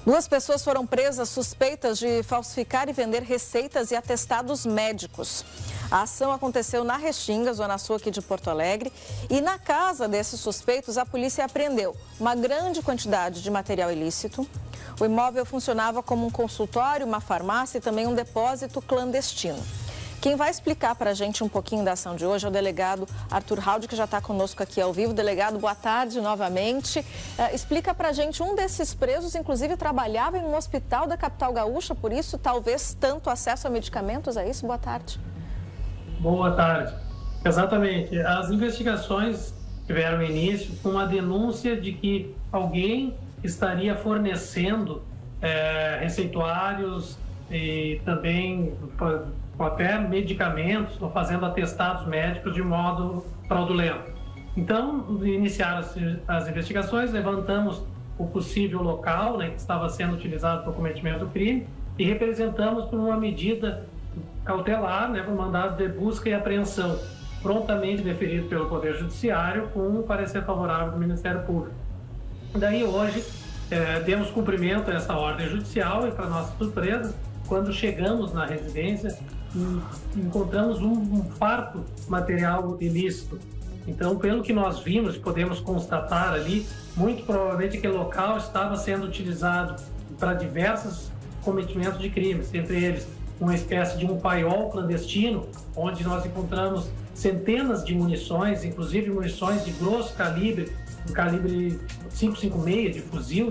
Duas pessoas foram presas suspeitas de falsificar e vender receitas e atestados médicos. A ação aconteceu na Restinga, zona sul aqui de Porto Alegre, e na casa desses suspeitos a polícia apreendeu uma grande quantidade de material ilícito. O imóvel funcionava como um consultório, uma farmácia e também um depósito clandestino. Quem vai explicar para a gente um pouquinho da ação de hoje é o delegado Arthur Haldi, que já está conosco aqui ao vivo. Delegado, boa tarde novamente. Explica para a gente, um desses presos, inclusive, trabalhava em um hospital da capital gaúcha, por isso talvez tanto acesso a medicamentos, é isso? Boa tarde. Boa tarde. Exatamente. As investigações tiveram início com uma denúncia de que alguém estaria fornecendo receituários e também até medicamentos, ou fazendo atestados médicos de modo fraudulento. Então, iniciaram as investigações, levantamos o possível local, que estava sendo utilizado para o cometimento do crime, e representamos por uma medida cautelar, por mandado de busca e apreensão, prontamente deferido pelo Poder Judiciário, com um parecer favorável do Ministério Público. Daí, hoje, demos cumprimento a essa ordem judicial e, para nossa surpresa, quando chegamos na residência, encontramos um farto material ilícito. Então, pelo que nós vimos, podemos constatar ali, muito provavelmente aquele local estava sendo utilizado para diversos cometimentos de crimes, entre eles uma espécie de um paiol clandestino, onde nós encontramos centenas de munições, inclusive munições de grosso calibre, um calibre 5,56 de fuzil,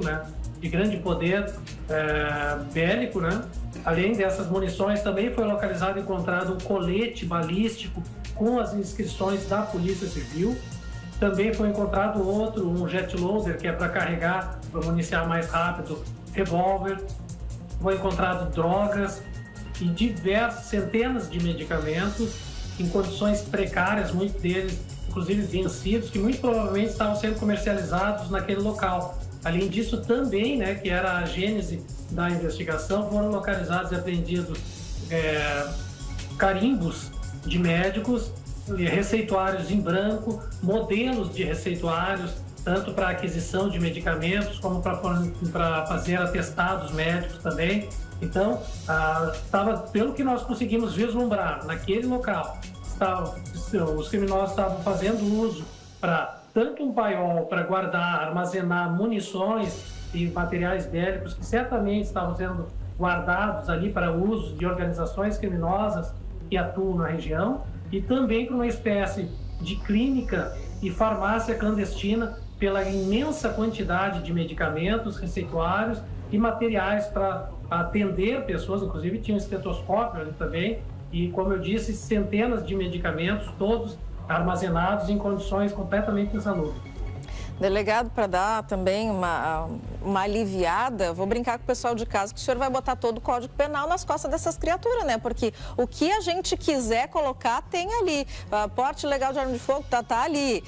de grande poder bélico, Além dessas munições, também foi localizado e encontrado um colete balístico com as inscrições da Polícia Civil. Também foi encontrado um jet loader, que é para carregar, para municiar mais rápido, revólver. Foi encontrado drogas e diversas centenas de medicamentos em condições precárias, muitos deles, inclusive vencidos, que muito provavelmente estavam sendo comercializados naquele local. Além disso, também, que era a gênese da investigação, foram localizados e apreendidos carimbos de médicos, receituários em branco, modelos de receituários, tanto para aquisição de medicamentos como para fazer atestados médicos também. Então, pelo que nós conseguimos vislumbrar naquele local, os criminosos estavam fazendo uso para tanto um paiol para guardar, armazenar munições e materiais bélicos que certamente estavam sendo guardados ali para uso de organizações criminosas que atuam na região, e também para uma espécie de clínica e farmácia clandestina pela imensa quantidade de medicamentos, receituários e materiais para atender pessoas, inclusive tinha um estetoscópio ali também, e, como eu disse, centenas de medicamentos, todos armazenados em condições completamente insalubres. Delegado, para dar também uma aliviada, vou brincar com o pessoal de casa que o senhor vai botar todo o Código Penal nas costas dessas criaturas, Porque o que a gente quiser colocar tem ali. Porte ilegal de arma de fogo tá ali,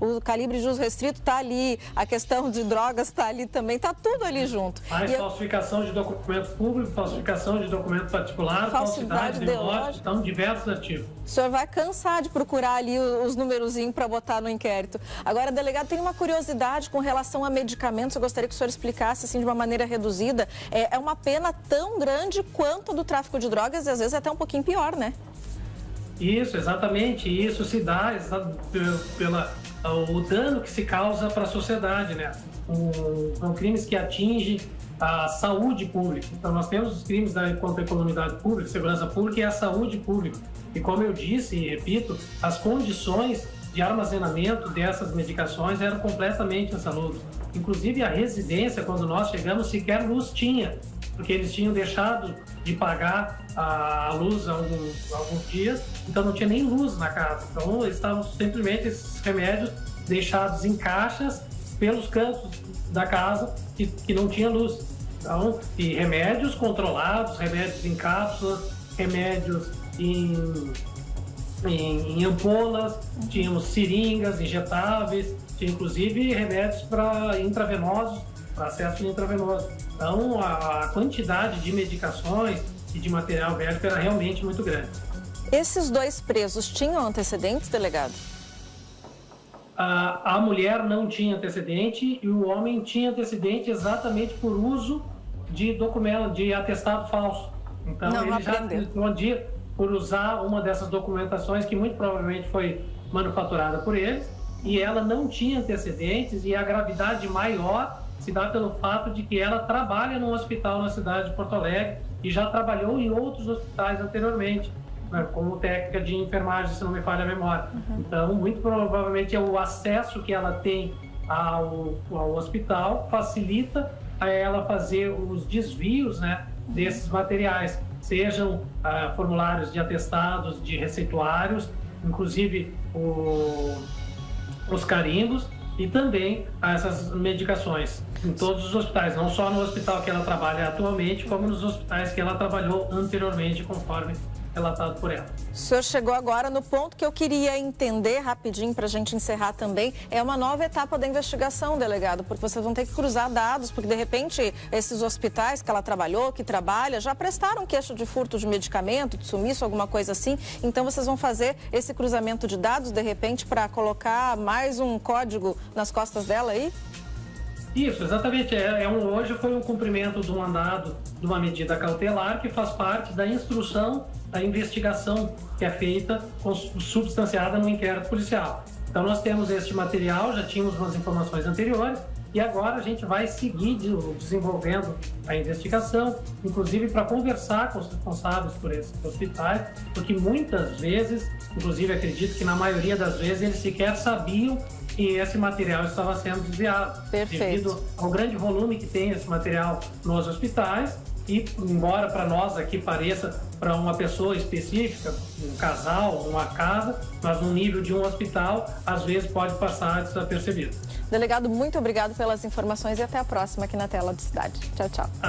o calibre de uso restrito tá ali, a questão de drogas tá ali também, tá tudo ali junto. Mais falsificação de documento público, falsificação de documento particular, falsidade de lote, estão diversos ativos. O senhor vai cansar de procurar ali os numerozinhos para botar no inquérito. Agora, delegado, tem uma curiosidade com relação a medicamentos. Eu gostaria que o senhor explicasse assim de uma maneira reduzida. É uma pena tão grande quanto a do tráfico de drogas e às vezes até um pouquinho pior, Isso, exatamente. Isso se dá pelo dano que se causa para a sociedade, São crimes que atingem a saúde pública. Então, nós temos os crimes contra a economidade pública, segurança pública e a saúde pública. E, como eu disse e repito, as condições de armazenamento dessas medicações eram completamente insalubres. Inclusive, a residência, quando nós chegamos, sequer luz tinha, porque eles tinham deixado de pagar a luz há alguns dias, então não tinha nem luz na casa. Então, eles estavam simplesmente, esses remédios, deixados em caixas pelos cantos da casa que não tinha luz. Então, e remédios controlados, remédios em cápsulas, remédios em ampolas, tínhamos seringas injetáveis, tinha inclusive remédios para intravenosos, para acesso intravenoso. Então, a quantidade de medicações e de material bélico era realmente muito grande. Esses dois presos tinham antecedentes, delegado? a mulher não tinha antecedente e o homem tinha antecedente exatamente por uso de documento, de atestado falso. Então, ele já respondia por usar uma dessas documentações que muito provavelmente foi manufaturada por eles, e ela não tinha antecedentes, e a gravidade maior se dá pelo fato de que ela trabalha num hospital na cidade de Porto Alegre e já trabalhou em outros hospitais anteriormente, né, como técnica de enfermagem, se não me falha a memória. Então, muito provavelmente, o acesso que ela tem ao hospital facilita a ela fazer os desvios, né, desses materiais, sejam formulários de atestados, de receituários, inclusive os carimbos, e também essas medicações em todos os hospitais, não só no hospital que ela trabalha atualmente, como nos hospitais que ela trabalhou anteriormente, conforme relatado por ela. O senhor chegou agora no ponto que eu queria entender rapidinho para a gente encerrar também. É uma nova etapa da investigação, delegado, porque vocês vão ter que cruzar dados, porque de repente esses hospitais que ela trabalhou, que trabalha, já prestaram queixa de furto de medicamento, de sumiço, alguma coisa assim. Então vocês vão fazer esse cruzamento de dados, de repente, para colocar mais um código nas costas dela aí? Isso, exatamente. Hoje foi um cumprimento de um mandado, de uma medida cautelar que faz parte da instrução da investigação que é feita, substanciada no inquérito policial. Então nós temos este material, já tínhamos umas informações anteriores e agora a gente vai seguir desenvolvendo a investigação, inclusive para conversar com os responsáveis por esses hospitais, porque muitas vezes, inclusive acredito que na maioria das vezes, eles sequer sabiam que esse material estava sendo desviado. Perfeito. Devido ao grande volume que tem esse material nos hospitais, e embora para nós aqui pareça para uma pessoa específica, um casal, uma casa, mas no nível de um hospital, às vezes pode passar desapercebido. Delegado, muito obrigado pelas informações e até a próxima aqui na Tela de Cidade. Tchau, tchau.